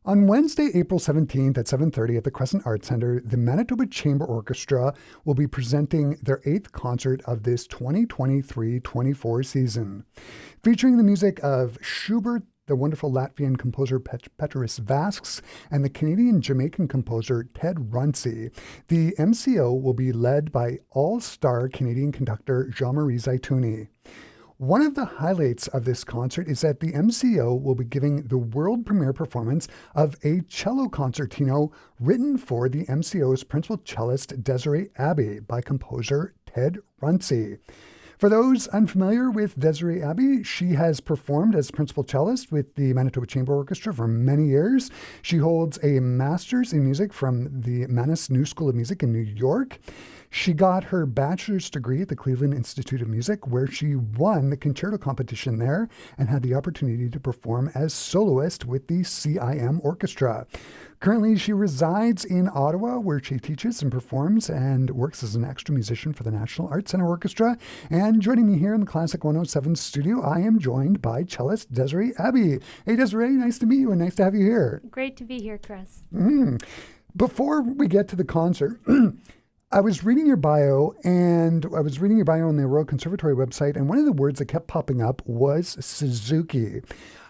On Wednesday, April 17th at 7:30 at the Crescent Arts Centre, the Manitoba Chamber Orchestra will be presenting their eighth concert of this 2023-24 season. Featuring the music of Schubert, the wonderful Latvian composer Petras Vasks, and the Canadian-Jamaican composer Ted Runcie, the MCO will be led by all-star Canadian conductor Jean-Marie Zaituni. One of the highlights of this concert is that the MCO will be giving the world premiere performance of a cello concertino written for the MCO's principal cellist Desiree Abbey by composer Ted Runcie. For those unfamiliar with Desiree Abbey, she has performed as principal cellist with the Manitoba Chamber Orchestra for many years. She holds a master's in music from the Manus New School of Music in New York. She got her bachelor's degree at the Cleveland Institute of Music, where she won the concerto competition there and had the opportunity to perform as soloist with the CIM Orchestra. Currently, she resides in Ottawa, where she teaches and performs and works as an extra musician for the National Arts Centre Orchestra. And joining me here in the Classic 107 studio, I am joined by cellist Desiree Abbey. Hey, Desiree, nice to meet you and nice to have you here. Great to be here, Chris. Before we get to the concert, I was reading your bio on the Royal Conservatory website, and one of the words that kept popping up was Suzuki.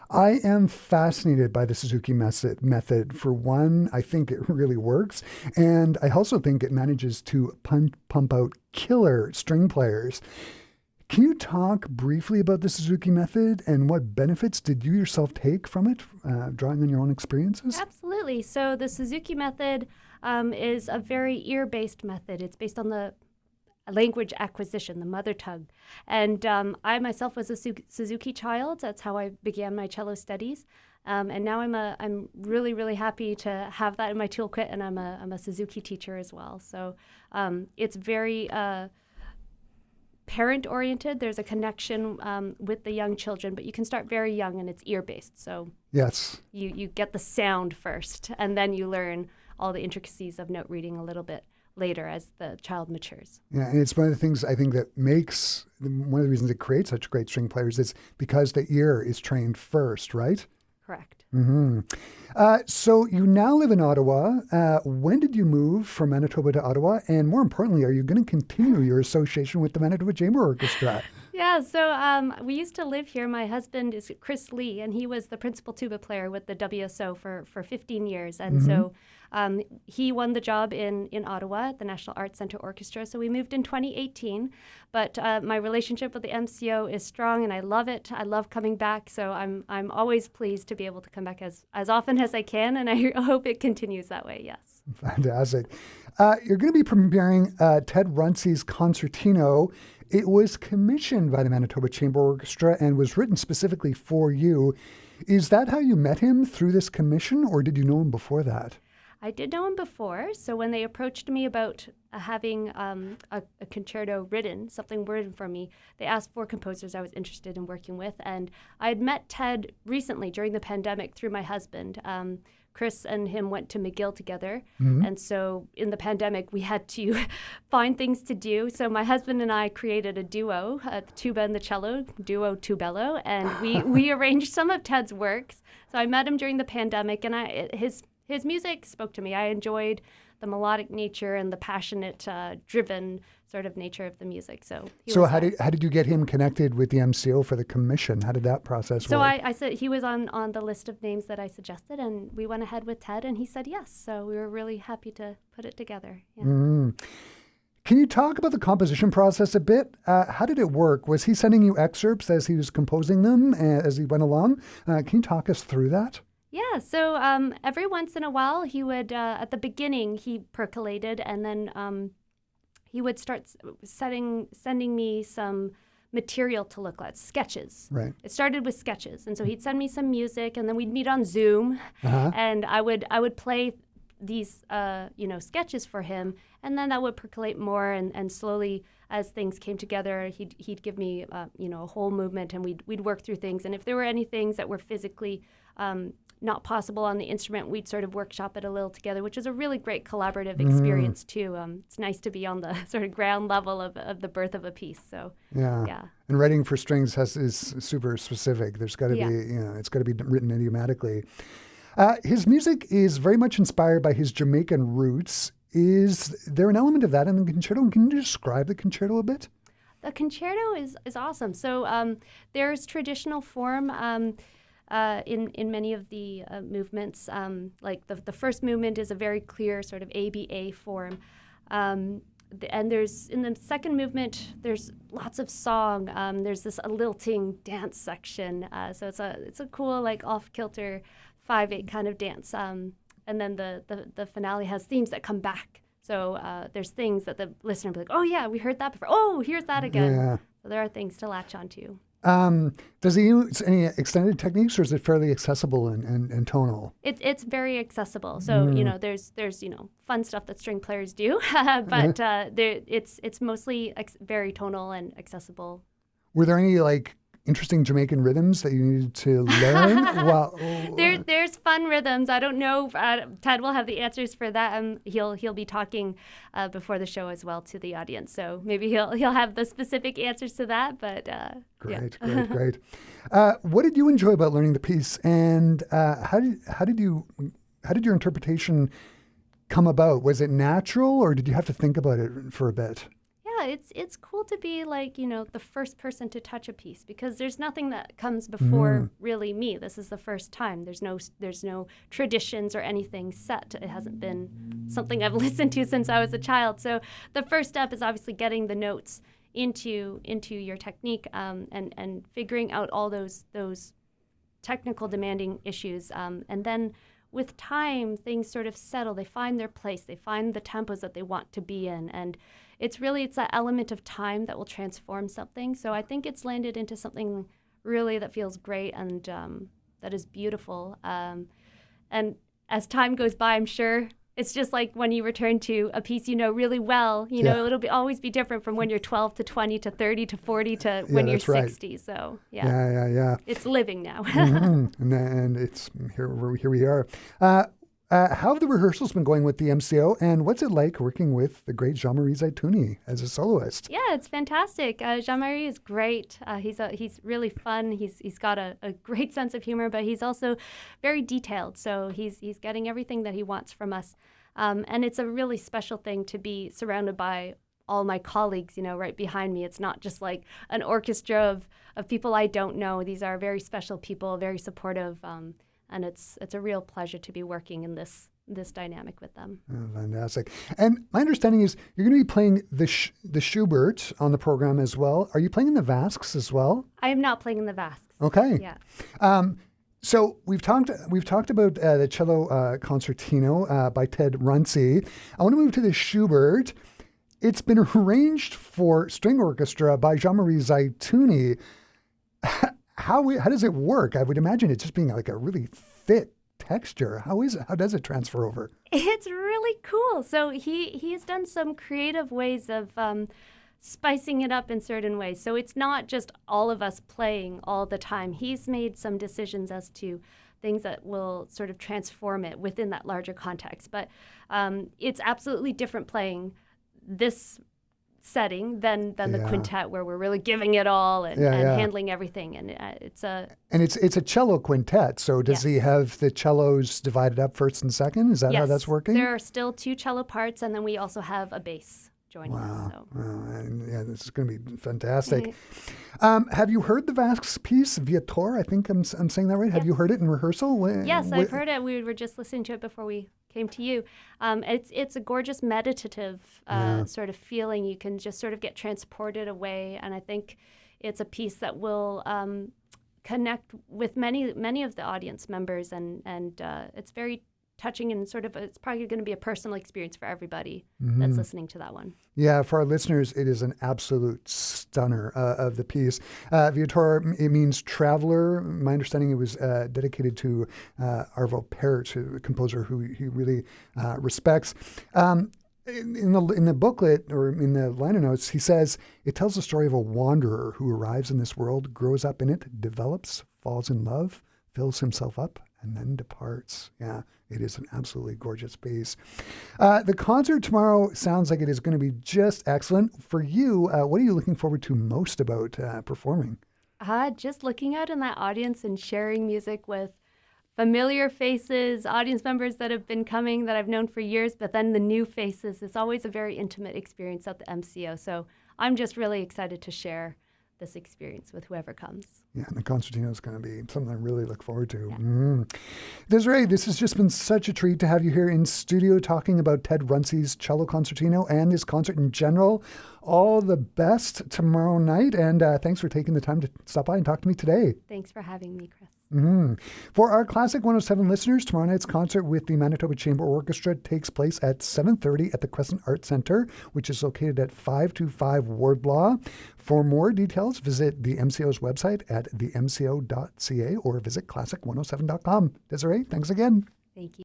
I am fascinated by the Suzuki method. For one, I think it really works, and I also think it manages to pump out killer string players. Can you talk briefly about the Suzuki method and what benefits did you yourself take from it, drawing on your own experiences? Absolutely. So the Suzuki method is a very ear-based method. It's based on the language acquisition, the mother tongue. And I myself was a Suzuki child. That's how I began my cello studies. And now I'm really, really happy to have that in my toolkit, and I'm a Suzuki teacher as well. So it's very parent-oriented. There's a connection with the young children, but you can start very young, and it's ear-based. So yes, you get the sound first, and then you learn all the intricacies of note reading a little bit later as the child matures. Yeah, and it's one of the things I think that makes, one of the reasons it creates such great string players is because the ear is trained first, right? Correct. Mm-hmm. So you now live in Ottawa. When did you move from Manitoba to Ottawa? And more importantly, are you going to continue your association with the Manitoba Chamber Orchestra? Yeah, so we used to live here. My husband is Chris Lee, and he was the principal tuba player with the WSO for 15 years. And so he won the job in Ottawa at the National Arts Centre Orchestra. So we moved in 2018. But my relationship with the MCO is strong, and I love it. I love coming back. So I'm always pleased to be able to come back as often as I can, and I hope it continues that way, yes. Fantastic. You're going to be premiering Ted Runcie's Concertino. It was commissioned by the Manitoba Chamber Orchestra and was written specifically for you. Is that how you met him, through this commission, or did you know him before that? I did know him before, so when they approached me about having a concerto written, something written for me, they asked for composers I was interested in working with, and I had met Ted recently during the pandemic through my husband. Chris and him went to McGill together, and so in the pandemic we had to find things to do. So my husband and I created a duo, the tuba and the cello, duo tubello, and we arranged some of Ted's works. So I met him during the pandemic, and his music spoke to me. I enjoyed the melodic nature and the passionate, driven sort of nature of the music. So how did you get him connected with the MCO for the commission? How did that process work? So I said he was on the list of names that I suggested, and we went ahead with Ted, and he said yes. So we were really happy to put it together. Yeah. Can you talk about the composition process a bit? How did it work? Was he sending you excerpts as he was composing them as he went along? Can you talk us through that? Yeah, so every once in a while he would, at the beginning, he percolated, and then he would start sending me some material to look at, sketches. Right. It started with sketches, and so he'd send me some music, and then we'd meet on Zoom, and I would play these sketches for him, and then that would percolate more, and slowly as things came together, he'd give me a whole movement, and we'd work through things, and if there were any things that were physically not possible on the instrument, we'd sort of workshop it a little together, which is a really great collaborative experience too. It's nice to be on the sort of ground level of the birth of a piece. So yeah. And writing for strings is super specific. There's got to be it's got to be written idiomatically. His music is very much inspired by his Jamaican roots. Is there an element of that in the concerto? And can you describe the concerto a bit? The concerto is awesome. So there's traditional form in many of the movements. Like the first movement is a very clear sort of ABA form. And there's in the second movement, there's lots of song. There's this lilting dance section. So it's a cool like off kilter 5/8 kind of dance. And then the finale has themes that come back. So there's things that the listener will be like, oh yeah, we heard that before. Oh, here's that again. Yeah. So there are things to latch onto. Does he use any extended techniques, or is it fairly accessible and tonal? It's very accessible. So there's fun stuff that string players do, but it's mostly very tonal and accessible. Were there any like interesting Jamaican rhythms that you needed to learn? Well, there's fun rhythms. I don't know. Ted will have the answers for that. He'll be talking before the show as well to the audience. So maybe he'll have the specific answers to that. But great. yeah. What did you enjoy about learning the piece, and how did your interpretation come about? Was it natural, or did you have to think about it for a bit? Yeah, it's cool to be like, the first person to touch a piece, because there's nothing that comes before really me. This is the first time. There's no traditions or anything set. It hasn't been something I've listened to since I was a child. So the first step is obviously getting the notes into your technique and figuring out all those technical demanding issues. And then with time, things sort of settle. They find their place. They find the tempos that they want to be in. And it's that element of time that will transform something. So I think it's landed into something really that feels great and that is beautiful. And as time goes by, I'm sure it's just like when you return to a piece really well, it'll always be different from when you're 12 to 20 to 30 to 40 to when you're 60. Right. So yeah. It's living now. And it's here we are. How have the rehearsals been going with the MCO, and what's it like working with the great Jean-Marie Zaitouni as a soloist? Yeah, it's fantastic. Jean-Marie is great. He's really fun. He's got a great sense of humor, but he's also very detailed. So he's getting everything that he wants from us. And it's a really special thing to be surrounded by all my colleagues, right behind me. It's not just like an orchestra of people I don't know. These are very special people, very supportive. And it's a real pleasure to be working in this dynamic with them. Oh, fantastic. And my understanding is you're going to be playing the Schubert on the program as well. Are you playing in the Vasques as well? I am not playing in the Vasques. Okay. Yeah. So we've talked about the cello Concertino by Ted Runcie. I want to move to the Schubert. It's been arranged for string orchestra by Jean-Marie Zaitouni. How does it work? I would imagine it's just being like a really thick texture. How is it? How does it transfer over? It's really cool. So he has done some creative ways of spicing it up in certain ways. So it's not just all of us playing all the time. He's made some decisions as to things that will sort of transform it within that larger context. But it's absolutely different playing this setting than the quintet, where we're really giving it all and handling everything, and it's a cello quintet. So does he have the cellos divided up first and second? Is that how that's working? There are still 2 cello parts, and then we also have a bass joining us. So. Wow. Yeah, this is going to be fantastic. Have you heard the Vasques piece, Viator? I think I'm saying that right. Yes. Have you heard it in rehearsal? Yes, I've heard it. We were just listening to it before we came to you. It's a gorgeous meditative sort of feeling. You can just sort of get transported away, and I think it's a piece that will connect with many of the audience members, and it's very touching, and sort of it's probably going to be a personal experience for everybody that's listening to that one. Yeah, for our listeners, it is an absolute stunner of the piece. Viator, it means traveler. My understanding, it was dedicated to Arvo Pärt, a composer who he really respects. In the booklet, or in the liner notes, he says, it tells the story of a wanderer who arrives in this world, grows up in it, develops, falls in love, fills himself up, and then departs. Yeah, it is an absolutely gorgeous piece. The concert tomorrow sounds like it is going to be just excellent. For you, what are you looking forward to most about performing? Just looking out in that audience and sharing music with familiar faces, audience members that have been coming that I've known for years, but then the new faces. It's always a very intimate experience at the MCO. So I'm just really excited to share this experience with whoever comes. Yeah, and the Concertino is going to be something I really look forward to. Yeah. Desiree, this has just been such a treat to have you here in studio talking about Ted Runcie's cello concertino and this concert in general. All the best tomorrow night, and thanks for taking the time to stop by and talk to me today. Thanks for having me, Chris. For our Classic 107 listeners, tomorrow night's concert with the Manitoba Chamber Orchestra takes place at 7:30 at the Crescent Arts Centre, which is located at 525 Wardlaw. For more details, visit the MCO's website at themco.ca or visit classic107.com. Desiree, thanks again. Thank you.